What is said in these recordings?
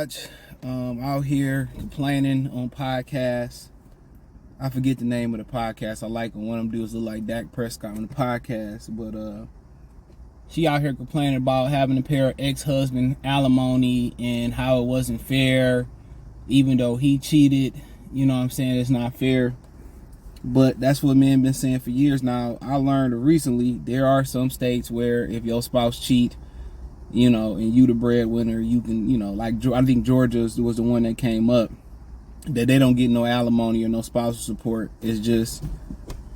Blige, out here complaining on podcasts. I forget the name of the podcast. I like when one of them dudes look like Dak Prescott on the podcast. But she out here complaining about having to pay her ex-husband alimony and how it wasn't fair, even though he cheated. You know what I'm saying? It's not fair. But that's what men been saying for years now. I learned recently there are some states where if your spouse cheat, you know, and you the breadwinner, you can, you know, like I think Georgia was the one that came up, that they don't get no alimony or no spousal support. It's just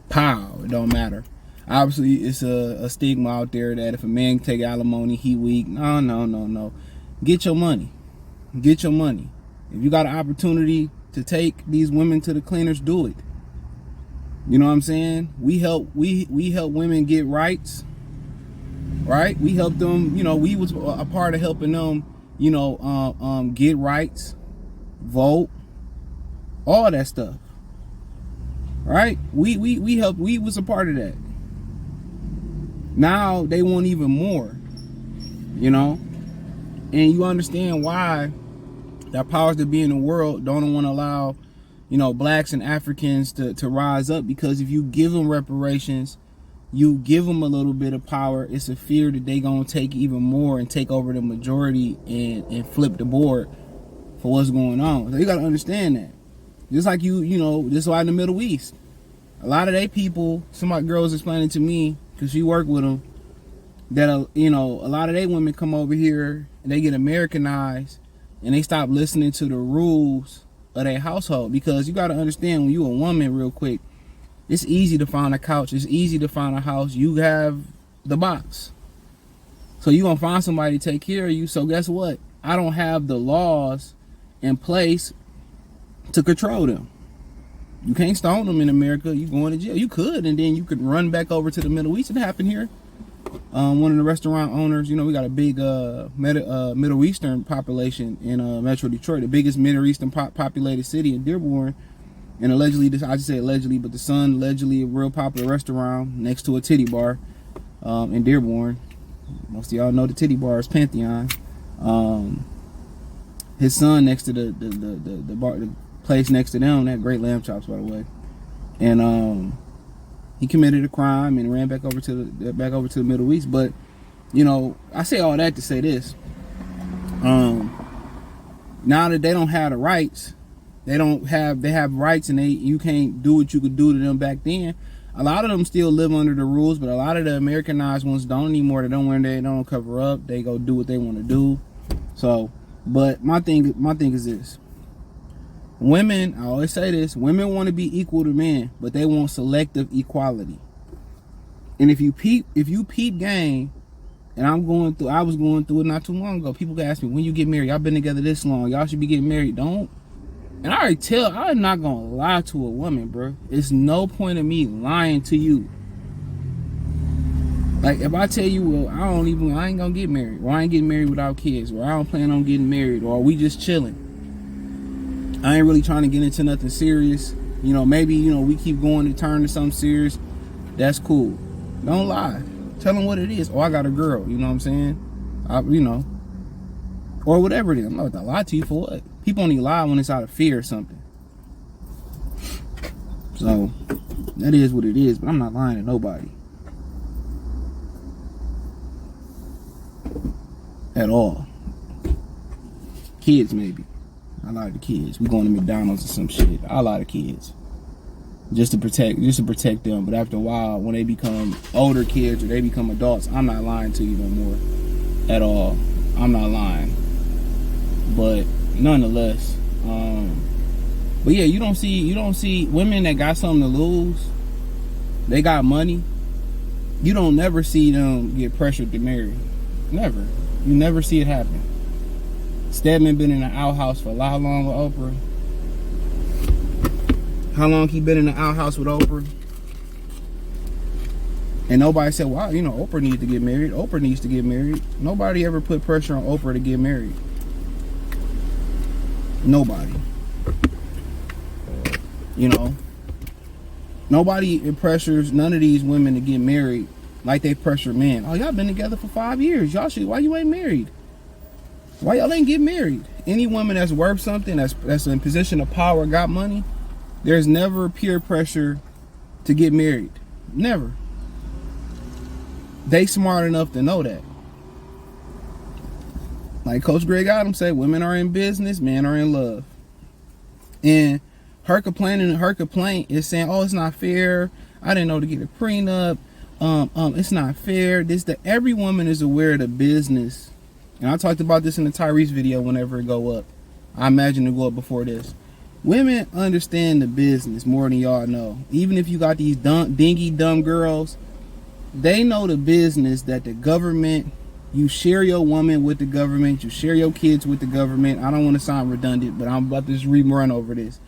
pow, it don't matter. Obviously, it's a stigma out there that if a man take alimony, he weak. No. Get your money. Get your money. If you got an opportunity to take these women to the cleaners, do it. You know what I'm saying? We help women get rights, right? We help them, you know, we was a part of helping them, you know, get rights, vote, all that stuff. Right? We helped, we was a part of that. Now they want even more, you know? And you understand why the powers that be in the world don't want to allow, you know, blacks and Africans to rise up, because if you give them reparations, you give them a little bit of power, it's a fear that they gonna take even more and take over the majority and flip the board for what's going on. So you gotta understand that. Just like you know, just like in the Middle East, a lot of they people, some of my girls explaining to me, because she worked with them, that you know, a lot of they women come over here and they get Americanized and they stop listening to the rules of their household. Because you got to understand, when you a woman, real quick, it's easy to find a couch, it's easy to find a house. You have the box, so you gonna find somebody to take care of you. So guess what? I don't have the laws in place to control them. You can't stone them in America. You going to jail. You could, and then you could run back over to the Middle East. It happened here. One of the restaurant owners, you know, we got a big Middle Eastern population in Metro Detroit, the biggest Middle Eastern populated city in Dearborn. And allegedly, I just say allegedly, but the son, allegedly a real popular restaurant next to a titty bar in Dearborn. Most of y'all know the titty bar is Pantheon. His son next to the bar, the place next to them, that great lamb chops, by the way. And he committed a crime and ran back over to the Middle East. But you know, I say all that to say this: now that they don't have the rights, they have rights, and you can't do what you could do to them back then. A lot of them still live under the rules, but a lot of the Americanized ones don't anymore. They don't cover up. They go do what they want to do. So, but my thing is this: women, I always say this, women want to be equal to men, but they want selective equality. And if you peep game, and I was going through it not too long ago. People ask me, when you get married? Y'all been together this long. Y'all should be getting married. Don't. And I already I'm not going to lie to a woman, bro. It's no point in me lying to you. Like, if I tell you, well, I ain't going to get married, or I ain't getting married without kids, or I don't plan on getting married, or we just chilling. I ain't really trying to get into nothing serious. You know, maybe, you know, we keep going to turn to something serious. That's cool. Don't lie. Tell them what it is. Oh, I got a girl. You know what I'm saying? You know. Or whatever it is. I'm not going to lie to you for what? People only lie when it's out of fear or something. So, that is what it is. But I'm not lying to nobody. At all. Kids, maybe. I lie to kids. We going to McDonald's or some shit. I lie to kids. Just to protect them. But after a while, when they become older kids or they become adults, I'm not lying to you no more. At all. I'm not lying. But nonetheless, but yeah, you don't see women that got something to lose. They got money. You don't never see them get pressured to marry. Never. You never see it happen. Stedman been in the outhouse for how long with Oprah? How long he been in the outhouse with Oprah? And nobody said, wow, you know, Oprah needs to get married. Oprah needs to get married. Nobody ever put pressure on Oprah to get married. Nobody. You know, nobody pressures none of these women to get married like they pressure men. Oh, y'all been together for 5 years. Y'all should, why you ain't married? Why y'all ain't get married? any woman that's worth something, that's in position of power, got money, there's never peer pressure to get married. Never. They smart enough to know that. Like Coach Greg Adams said, women are in business, men are in love. And her complaint is saying, oh, it's not fair. I didn't know to get a prenup. It's not fair. Every woman is aware of the business. And I talked about this in the Tyrese video whenever it go up. I imagine it go up before this. Women understand the business more than y'all know. Even if you got these dingy dumb girls, they know the business that the government, you share your woman with the government, you share your kids with the government. I don't want to sound redundant, but I'm about to just run over this.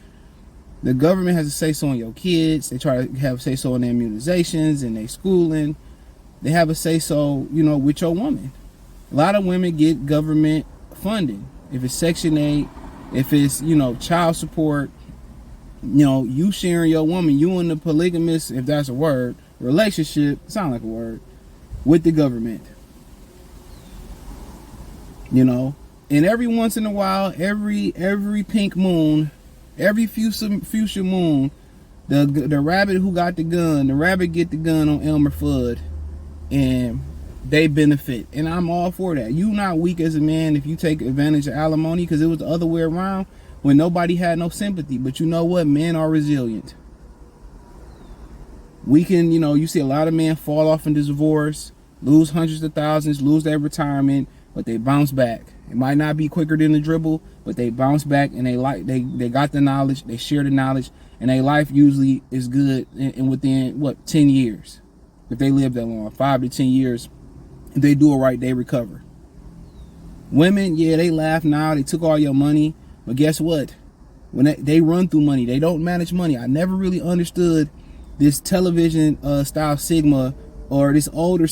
The government has a say-so on your kids. They try to have a say-so on their immunizations and their schooling. They have a say-so, with your woman. A lot of women get government funding. If it's Section 8, if it's, child support, you sharing your woman, you in the polygamous, if that's a word, relationship, sound like a word, with the government. And every once in a while, every pink moon, every fuchsia moon, the rabbit who got the gun, the rabbit get the gun on Elmer Fudd, and they benefit. And I'm all for that. You not weak as a man if you take advantage of alimony, because it was the other way around when nobody had no sympathy. But you know what? Men are resilient. We can, you see a lot of men fall off in divorce, lose hundreds of thousands, lose their retirement, but they bounce back. It might not be quicker than the dribble, but they bounce back, and they got the knowledge, they share the knowledge, and their life usually is good and within 10 years. If they live that long, 5 to 10 years, if they do it right, they recover. Women, yeah, they laugh now, they took all your money, but guess what? When they run through money, they don't manage money. I never really understood this television style Sigma, or this older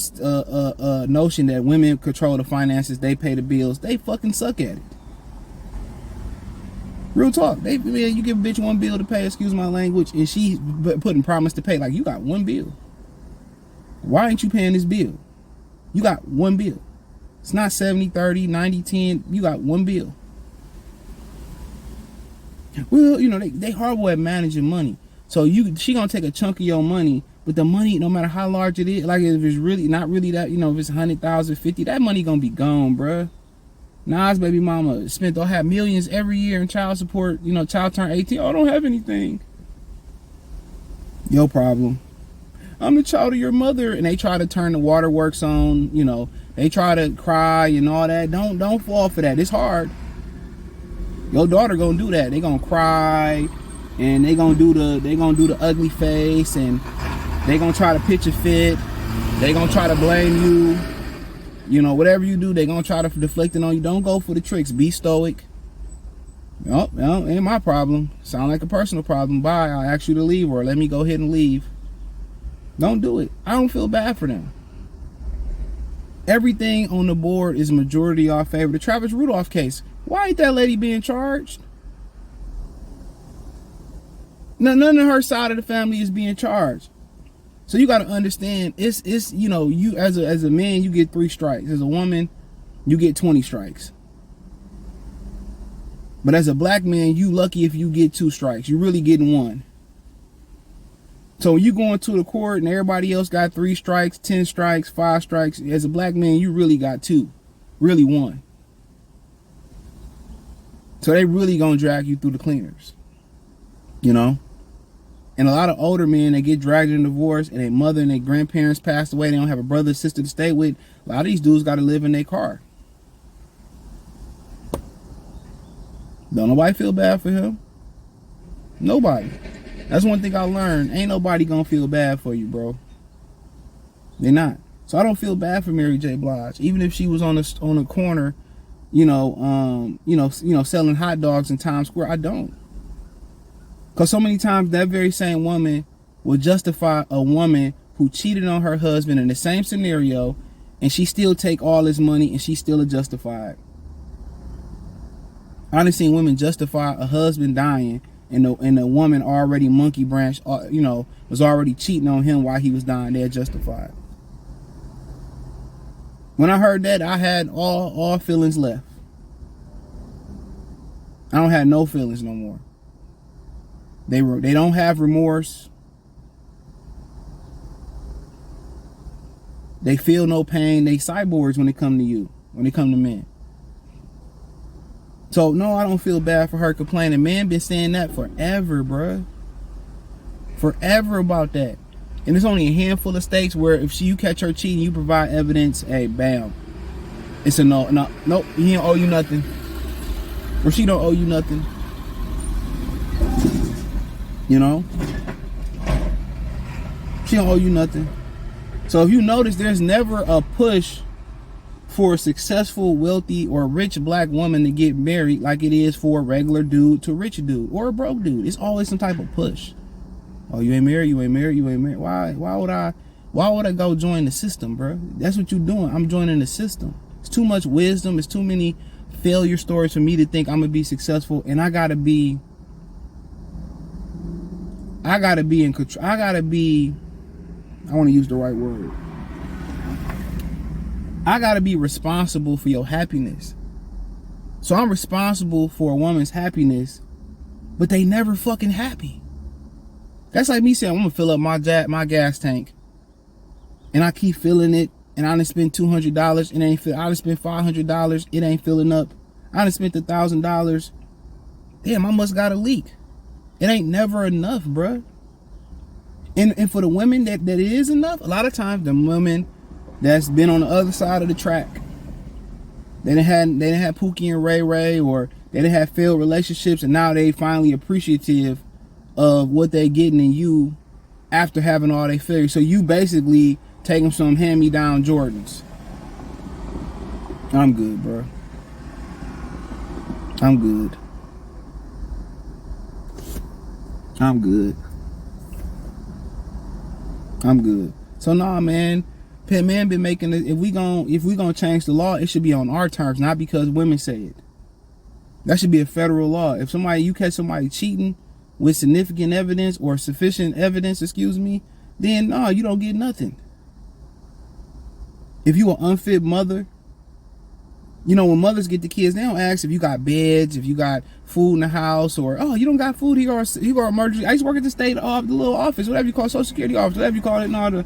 notion that women control the finances, they pay the bills. They fucking suck at it. Real talk. You give a bitch one bill to pay, excuse my language, and she putting promise to pay. Like, you got one bill. Why ain't you paying this bill? You got one bill. It's not 70-30, 90-10. You got one bill. Well, they horrible at managing money. So she gonna take a chunk of your money, but the money, no matter how large it is, like if it's really not really that, if it's 100,000, 50, that money gonna be gone, bruh. Nas baby mama don't have millions every year in child support. Child turn 18. Oh, I don't have anything. Your problem. I'm the child of your mother, and they try to turn the waterworks on. They try to cry and all that. Don't fall for that. It's hard. Your daughter gonna do that. They gonna cry. And they gonna do the ugly face, and they gonna try to pitch a fit. They gonna try to blame you. Whatever you do, they gonna try to deflect it on you. Don't go for the tricks. Be stoic. Nope, ain't my problem. Sound like a personal problem. Bye. I'll ask you to leave, or let me go ahead and leave. Don't do it. I don't feel bad for them. Everything on the board is majority our favor. The Travis Rudolph case. Why ain't that lady being charged? None of her side of the family is being charged. So you got to understand, it's you as a man, you get 3 strikes. As a woman, you get 20 strikes. But as a black man, you lucky if you get 2 strikes. You really getting 1. So you going to the court and everybody else got 3 strikes, 10 strikes, 5 strikes. As a black man, you really got 2. Really 1. So they really gonna drag you through the cleaners. And a lot of older men, they get dragged in divorce, and their mother and their grandparents passed away. They don't have a brother or sister to stay with. A lot of these dudes got to live in their car. Don't nobody feel bad for him. Nobody. That's one thing I learned. Ain't nobody gonna feel bad for you, bro. They're not. So I don't feel bad for Mary J. Blige, even if she was on a corner, selling hot dogs in Times Square. I don't. Because so many times that very same woman will justify a woman who cheated on her husband in the same scenario, and she still take all his money, and she still justified. I done seen women justify a husband dying, and the woman already monkey branch, was already cheating on him while he was dying. They're justified. When I heard that, I had all feelings left. I don't have no feelings no more. They don't have remorse. They feel no pain. They cyborgs when it come to you, when it come to men. So no, I don't feel bad for her complaining. Men been saying that forever, bruh. Forever about that. And there's only a handful of states where if you catch her cheating, you provide evidence, hey, bam. It's a no. Nope, he don't owe you nothing. Or she don't owe you nothing. You know? She don't owe you nothing. So if you notice, there's never a push for a successful, wealthy, or rich black woman to get married like it is for a regular dude to a rich dude or a broke dude. It's always some type of push. Oh, you ain't married, you ain't married, you ain't married. Why would I go join the system, bro? That's what you doing. I'm joining the system. It's too much wisdom. It's too many failure stories for me to think I'm gonna be successful, and I gotta be in control. I want to use the right word. I gotta be responsible for your happiness. So I'm responsible for a woman's happiness, but they never fucking happy. That's like me saying, I'm gonna fill up my gas tank, and I keep filling it, and I done spent $200, it ain't fill. I done spent $500, it ain't filling up. I done spent $1,000. Damn, I must got a leak. It ain't never enough, bruh. And for the women that it is enough, a lot of times the women that's been on the other side of the track, they done had Pookie and Ray Ray, or they done had failed relationships, and now they finally appreciative of what they getting in you after having all they failures. So you basically take them some hand-me-down Jordans. I'm good, bro. I'm good. I'm good. I'm good. So nah, man. Man been making it. If we gonna change the law, it should be on our terms, not because women say it. That should be a federal law. If you catch somebody cheating with significant evidence or sufficient evidence, then no, you don't get nothing. If you an unfit mother, when mothers get the kids, they don't ask if you got beds, if you got food in the house, or, oh, you don't got food, you go emergency. I used to work at the state the little office, whatever you call it, Social Security office, whatever you call it, no,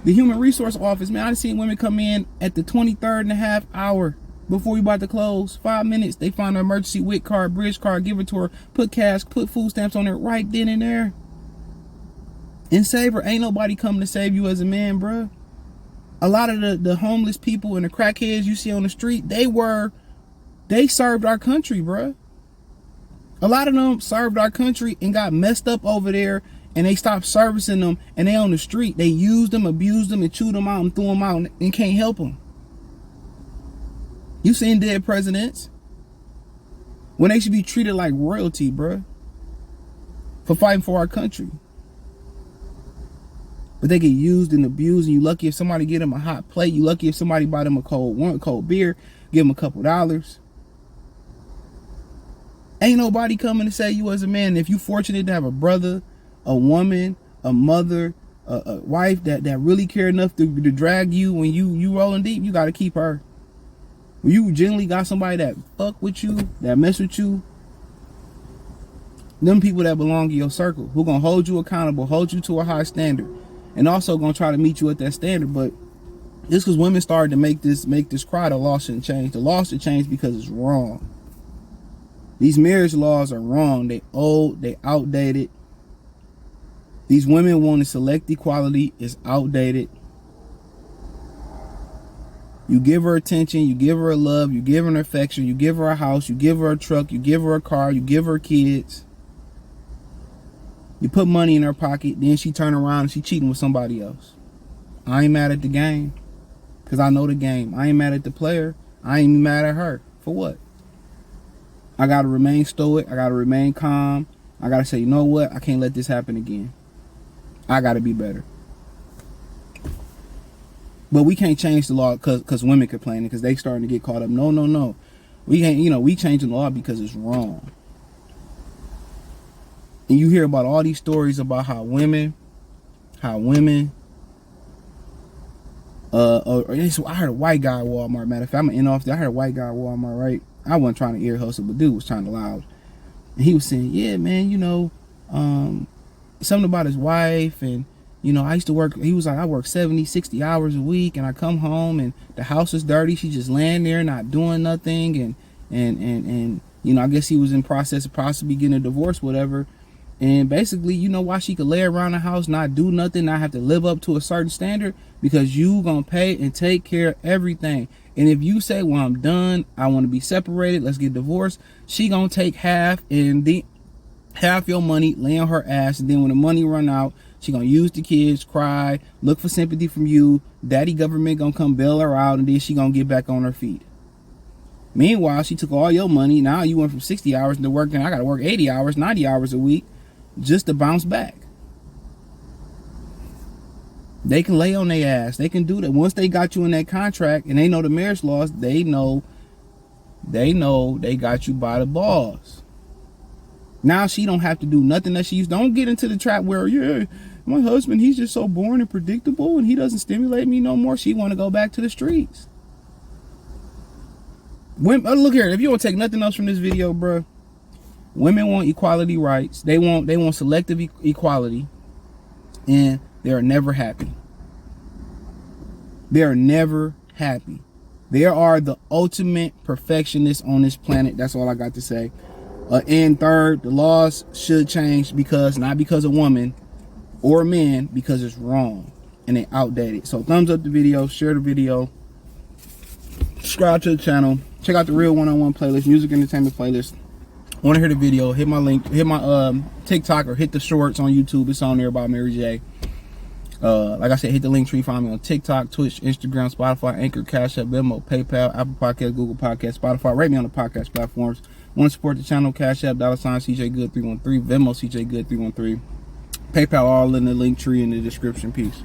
the human resource office, man. I've seen women come in at the 23rd and a half hour before we about to close. 5 minutes, they find an emergency WIC card, bridge card, give it to her, put cash, put food stamps on it right then and there, and save her. Ain't nobody coming to save you as a man, bruh. A lot of the homeless people and the crackheads you see on the street, they served our country, bruh. A lot of them served our country and got messed up over there, and they stopped servicing them, and they on the street. They used them, abused them, and chewed them out and threw them out and can't help them. You seen dead presidents when they should be treated like royalty, bruh, for fighting for our country. But they get used and abused, and you lucky if somebody get them a hot plate. You lucky if somebody buy them a cold beer, give them a couple dollars. Ain't nobody coming to say you as a man. If you fortunate to have a brother, a woman, a mother, a wife that really care enough to drag you when you rolling deep, you got to keep her. When you generally got somebody that fuck with you, that mess with you, them people that belong in your circle, who gonna hold you accountable, hold you to a high standard, and also gonna try to meet you at that standard. But just because women started to make this cry, the law shouldn't change. The law should change because it's wrong. These marriage laws are wrong. They old, they outdated. These women wanting select equality is outdated. You give her attention, you give her love, you give her an affection, you give her a house, you give her a truck, you give her a car, you give her kids. You put money in her pocket, then she turn around and she cheating with somebody else. I ain't mad at the game, because I know the game. I ain't mad at the player. I ain't mad at her. For what? I got to remain stoic. I got to remain calm. I got to say, you know what? I can't let this happen again. I got to be better. But we can't change the law because women complaining, because they starting to get caught up. No. We can't, we changing the law because it's wrong. And you hear about all these stories about how women, I heard a white guy at Walmart. Matter of fact, I'm in off there. I heard a white guy at Walmart, right? I wasn't trying to ear hustle, but dude was trying to loud. And he was saying, yeah, man, you know, something about his wife, and you know, I used to work, he was like, I work 70, 60 hours a week, and I come home and the house is dirty. She just laying there not doing nothing. And you know, I guess he was in process of possibly getting a divorce, whatever. And basically, you know why she could lay around the house, not do nothing, not have to live up to a certain standard? Because you gonna pay and take care of everything. And if you say, well, I'm done, I want to be separated, let's get divorced, she gonna take half, and the half your money, lay on her ass, and then when the money run out, she gonna use the kids, cry, look for sympathy from you, daddy government gonna come bail her out, and then she gonna get back on her feet. Meanwhile, she took all your money. Now you went from 60 hours to working, I gotta work 80 hours, 90 hours a week just to bounce back. They can lay on their ass. They can do that. Once they got you in that contract and they know the marriage laws, they know they got you by the balls. Now she don't have to do nothing that she used. Don't get into the trap where, yeah, my husband, he's just so boring and predictable and he doesn't stimulate me no more. She want to go back to the streets. Women, look here, if you don't take nothing else from this video, bro, women want equality rights. They want selective equality, and they are never happy. They are never happy. They are the ultimate perfectionists on this planet. That's all I got to say. And third, the laws should change not because of women or men, because it's wrong and they outdated. So thumbs up the video, share the video, subscribe to the channel, check out the Real One-on-One playlist, music entertainment playlist. Want to hear the video, hit my link, hit my TikTok, or hit the shorts on YouTube. It's on there about Mary J. Like I said, hit the link tree, find me on TikTok, Twitch, Instagram, Spotify, Anchor, Cash App, Venmo, PayPal, Apple Podcasts, Google Podcasts, Spotify. Rate me on the podcast platforms. Want to support the channel? Cash App, $ CJ Good 313, Venmo CJ Good 313, PayPal, all in the link tree in the description. Peace.